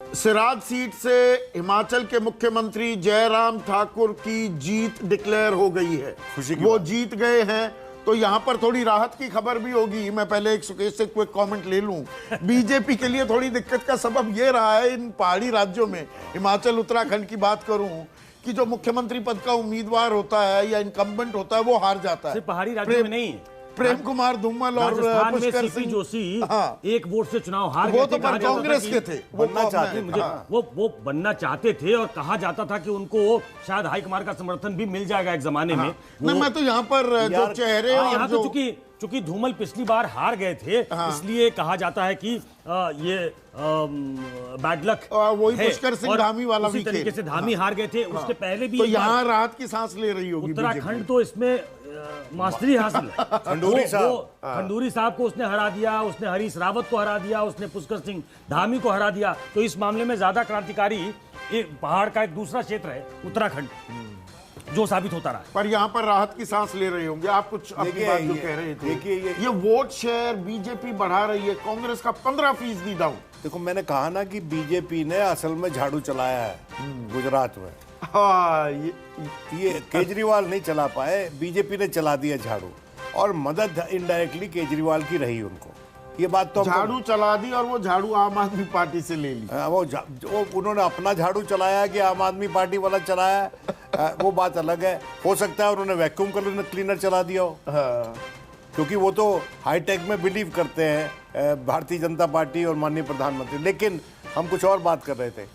Siraj seat से हिमाचल के मुख्यमंत्री जयराम ठाकुर की जीत डिक्लेयर हो गई है। वो जीत गए हैं तो यहां पर थोड़ी राहत की खबर भी होगी। मैं पहले एक सुकेश से क्विक कमेंट ले लूं। बीजेपी के लिए थोड़ी दिक्कत का सबब यह रहा है इन पहाड़ी राज्यों में, हिमाचल उत्तराखंड की बात करूं, कि जो मुख्यमंत्री पद का उम्मीदवार होता है या इनकम्बेंट होता है वो हार जाता है। सिर्फ पहाड़ी राज्यों में नहीं, प्रेम कुमार धूमल और पुष्कर सिंह जोशी हाँ, एक वोट से चुनाव हार गए। वो तो पर कांग्रेस के थे, वो बनना चाहते थे, वो बनना चाहते थे और कहा जाता था कि उनको शायद हाईकमान का समर्थन भी मिल जाएगा एक जमाने में। मैं तो यहाँ पर जो चेहरे यहाँ तो चूंकि धूमल पिछली बार हार गए थे, इसलिए कहा जाता है कि ये बैड लक। वही पुष्कर सिंह धामी वाला भी तरीके से धामी हार गए थे। उसके पहले भी तो यहाँ राहत की सांस ले रही होगी उत्तराखंड। तो इसमें मास्टरी हासिल है। खंडूरी साहब को उसने हरा दिया, उसने हरीश रावत को हरा दिया, उसने पुष्कर सिंह धामी को हरा दिया। तो इस मामले में ज्यादा क्रांतिकारी पहाड़ का एक दूसरा क्षेत्र है उत्तराखंड, जो साबित होता रहा। पर यहाँ पर राहत की सांस ले रहे होंगे। आप कुछ अपनी बात जो कह रहे थे, देखिए ये वोट शेयर बीजेपी बढ़ा रही है, कांग्रेस का 15% डाउन। देखो, मैंने कहा ना कि बीजेपी ने असल में झाड़ू चलाया है गुजरात में। हाँ, ये केजरीवाल नहीं चला पाए, बीजेपी ने चला दिया झाड़ू, और मदद इनडायरेक्टली केजरीवाल की रही उनको। ये बात तो झाड़ू चला दी और वो झाड़ू आम आदमी पार्टी से ले ली। वो उन्होंने अपना झाड़ू चलाया कि आम आदमी पार्टी वाला चलाया, वो बात अलग है। हो सकता है उन्होंने वैक्यूम क्लीनर चला दिया हो, क्योंकि वो तो हाईटेक में बिलीव करते हैं भारतीय जनता पार्टी और माननीय प्रधानमंत्री। लेकिन हम कुछ और बात कर रहे थे।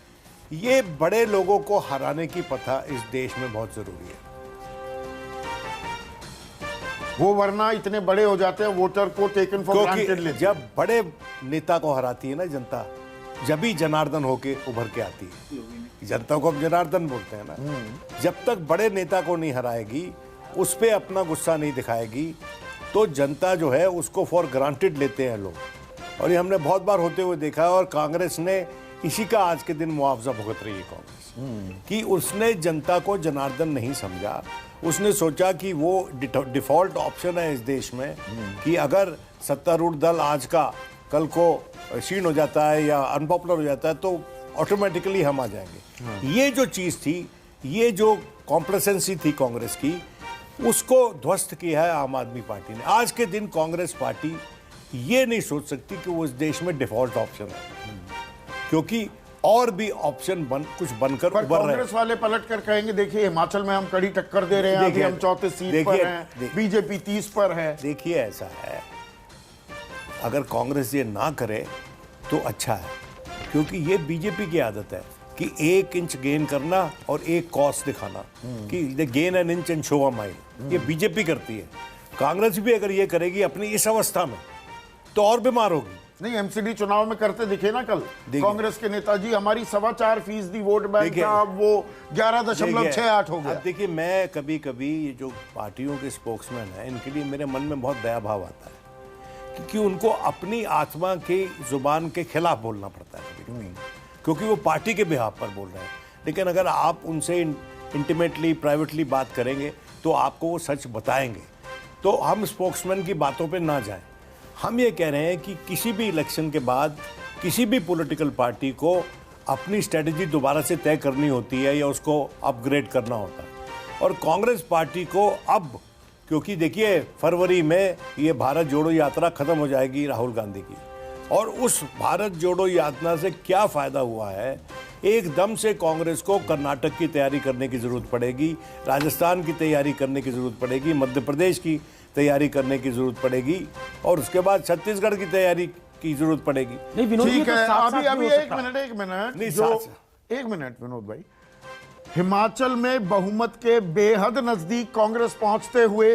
ये बड़े लोगों को हराने की प्रथा इस देश में बहुत जरूरी है। वो वरना इतने बड़े हो जाते हैं, वोटर को टेकन फॉर ग्रांटेड लेते हैं। जब बड़े नेता को हराती है ना जनता, जब ही जनार्दन होके उभर के आती है। जनता को अब जनार्दन बोलते हैं ना। जब तक बड़े नेता को नहीं हराएगी, उस पर अपना गुस्सा नहीं दिखाएगी, तो जनता जो है उसको फॉर ग्रांटेड लेते हैं लोग। और ये हमने बहुत बार होते हुए देखा है। और कांग्रेस ने इसी का आज के दिन मुआवजा भुगत रही है कांग्रेस, कि उसने जनता को जनार्दन नहीं समझा। उसने सोचा कि वो डिफॉल्ट ऑप्शन है इस देश में, कि अगर सत्तारूढ़ दल आज का कल को क्षीण हो जाता है या अनपॉपुलर हो जाता है तो ऑटोमेटिकली हम आ जाएंगे। ये जो चीज़ थी, ये जो कॉम्प्लेसेंसी थी कांग्रेस की, उसको ध्वस्त किया है आम आदमी पार्टी ने। आज के दिन कांग्रेस पार्टी ये नहीं सोच सकती कि वो इस देश में डिफॉल्ट ऑप्शन है, क्योंकि और भी ऑप्शन कुछ बनकर उभर रहे हैं। कांग्रेस वाले पलट कर कहेंगे देखिए हिमाचल में हम कड़ी टक्कर दे रहे हैं, अभी हम 34 सीट पर हैं, बीजेपी 30 पर है। देखिए ऐसा है, अगर कांग्रेस ये ना करे तो अच्छा है, क्योंकि ये बीजेपी की आदत है कि 1 इंच गेन करना और 1 कॉस्ट दिखाना, कि gain an inch and show a mile. ये बीजेपी करती है। कांग्रेस भी अगर ये करेगी अपनी इस अवस्था में तो और बीमार होगी। नहीं, एमसीडी चुनाव में करते दिखे ना कल कांग्रेस के नेताजी, हमारी 4.25% वोट बैंक था, वो 11.68 हो गया। देखिए, मैं कभी कभी ये जो पार्टियों के स्पोक्समैन हैं, इनके लिए मेरे मन में बहुत दया भाव आता है, क्योंकि उनको अपनी आत्मा की जुबान के खिलाफ बोलना पड़ता है कभी कभी, क्योंकि वो पार्टी के बिहाफ पर बोल रहे हैं। लेकिन अगर आप उनसे इंटीमेटली प्राइवेटली बात करेंगे तो आपको वो सच बताएंगे। तो हम स्पोक्समैन की बातों पे ना जाएं। हम ये कह रहे हैं कि किसी भी इलेक्शन के बाद किसी भी पॉलिटिकल पार्टी को अपनी स्ट्रेटजी दोबारा से तय करनी होती है या उसको अपग्रेड करना होता है। और कांग्रेस पार्टी को अब, क्योंकि देखिए फरवरी में ये भारत जोड़ो यात्रा खत्म हो जाएगी राहुल गांधी की, और उस भारत जोड़ो यात्रा से क्या फ़ायदा हुआ है, एकदम से कांग्रेस को कर्नाटक की तैयारी करने की ज़रूरत पड़ेगी, राजस्थान की तैयारी करने की ज़रूरत पड़ेगी, मध्य प्रदेश की तैयारी करने की ज़रूरत पड़ेगी, और उसके बाद छत्तीसगढ़ की तैयारी की ज़रूरत पड़ेगी। ठीक है, अभी एक मिनट विनोद भाई, हिमाचल में बहुमत के बेहद नज़दीक कांग्रेस पहुंचते हुए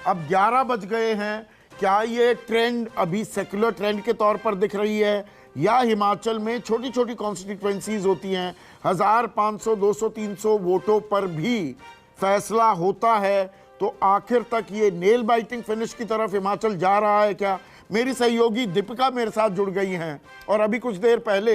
अब 11 बज गए हैं। क्या ये ट्रेंड अभी सेक्युलर ट्रेंड के तौर पर दिख रही है, या हिमाचल में छोटी छोटी कॉन्स्टिट्यूएंसीज होती हैं, 1000, 500, 200, 300 वोटों पर भी फैसला होता है, तो आखिर तक ये नेल बाइटिंग फिनिश की तरफ हिमाचल जा रहा है क्या? मेरी सहयोगी दीपिका मेरे साथ जुड़ गई हैं, और अभी कुछ देर पहले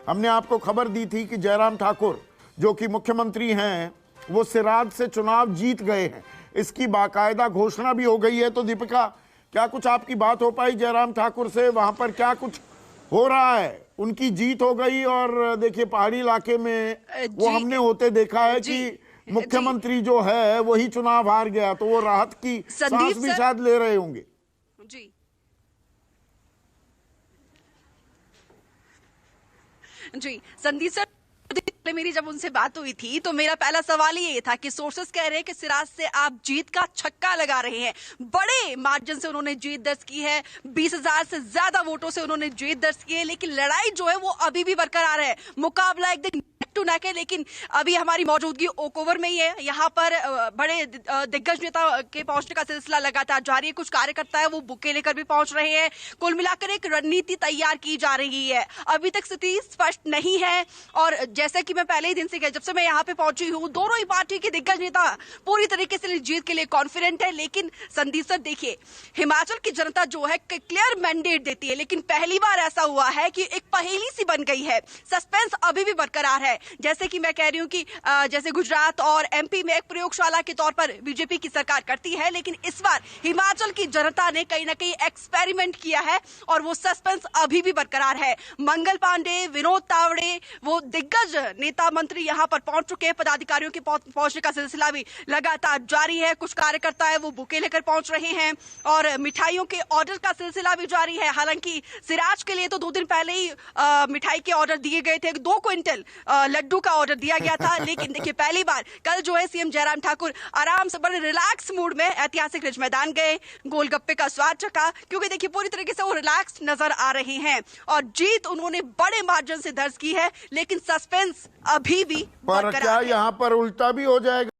हमने आपको खबर दी थी कि जयराम ठाकुर जो कि मुख्यमंत्री हैं, वो सिराज से चुनाव जीत गए हैं। इसकी बाकायदा घोषणा भी हो गई है। तो दीपिका, क्या कुछ आपकी बात हो पाई जयराम ठाकुर से? वहां पर क्या कुछ हो रहा है? उनकी जीत हो गई। और देखिए पहाड़ी इलाके में वो जी, हमने होते देखा है जी, कि मुख्यमंत्री जो है वही चुनाव हार गया, तो वो राहत की सांस भी शायद ले रहे होंगे। जी जी संदीप सर, मेरी जब उनसे बात हुई थी तो मेरा पहला सवाल ये था कि सोर्सेस कह रहे हैं कि सिराज से आप जीत का छक्का लगा रहे हैं। बड़े मार्जिन से उन्होंने जीत दर्ज की है, 20,000 से ज्यादा वोटों से उन्होंने जीत दर्ज की है, लेकिन लड़ाई जो है वो अभी भी बरकरार है। मुकाबला एक दिन टू नेक है, लेकिन अभी हमारी मौजूदगी ओक ओवर में ही है। यहाँ पर बड़े दिग्गज नेता के पहुंचने का सिलसिला लगातार जारी है। कुछ कार्यकर्ता है वो बुके लेकर भी पहुंच रहे हैं। कुल मिलाकर एक रणनीति तैयार की जा रही है। अभी तक स्थिति स्पष्ट नहीं है, और जैसे कि मैं पहले ही दिन से जब से मैं यहाँ पे पहुंची हूँ, दोनों ही पार्टी के दिग्गज नेता पूरी तरीके से जीत के लिए कॉन्फिडेंट है। लेकिन संदीप सर देखिए, हिमाचल की जनता जो है क्लियर मैंडेट देती है, लेकिन पहली बार ऐसा हुआ है कि एक पहेली सी बन गई है। सस्पेंस अभी भी बरकरार है। जैसे कि मैं कह रही हूं कि जैसे गुजरात और एमपी में एक प्रयोगशाला के तौर पर बीजेपी की सरकार करती है, लेकिन इस बार हिमाचल की जनता ने कहीं ना कहीं एक्सपेरिमेंट किया है और वो सस्पेंस अभी भी बरकरार है। मंगल पांडे, विनोद तावड़े, वो दिग्गज नेता मंत्री यहां पर पहुंच चुके हैं। पदाधिकारियों के पहुंचने का सिलसिला भी लगातार जारी है। कुछ कार्यकर्ता है वो बुके लेकर पहुंच रहे हैं और मिठाइयों के ऑर्डर का सिलसिला भी जारी है। हालांकि सिराज के लिए तो 2 दिन पहले ही मिठाई के ऑर्डर दिए गए थे। 2 क्विंटल लड्डू का ऑर्डर दिया गया था। लेकिन देखिए पहली बार कल जो है सीएम जयराम ठाकुर आराम से बड़े रिलैक्स मूड में ऐतिहासिक रिज मैदान गए, गोलगप्पे का स्वाद चखा, क्योंकि देखिए पूरी तरीके से वो रिलैक्स नजर आ रहे हैं। और जीत उन्होंने बड़े मार्जिन से दर्ज की है, लेकिन सस्पेंस अभी भी पर क्या यहाँ पर उल्टा भी हो जाएगा?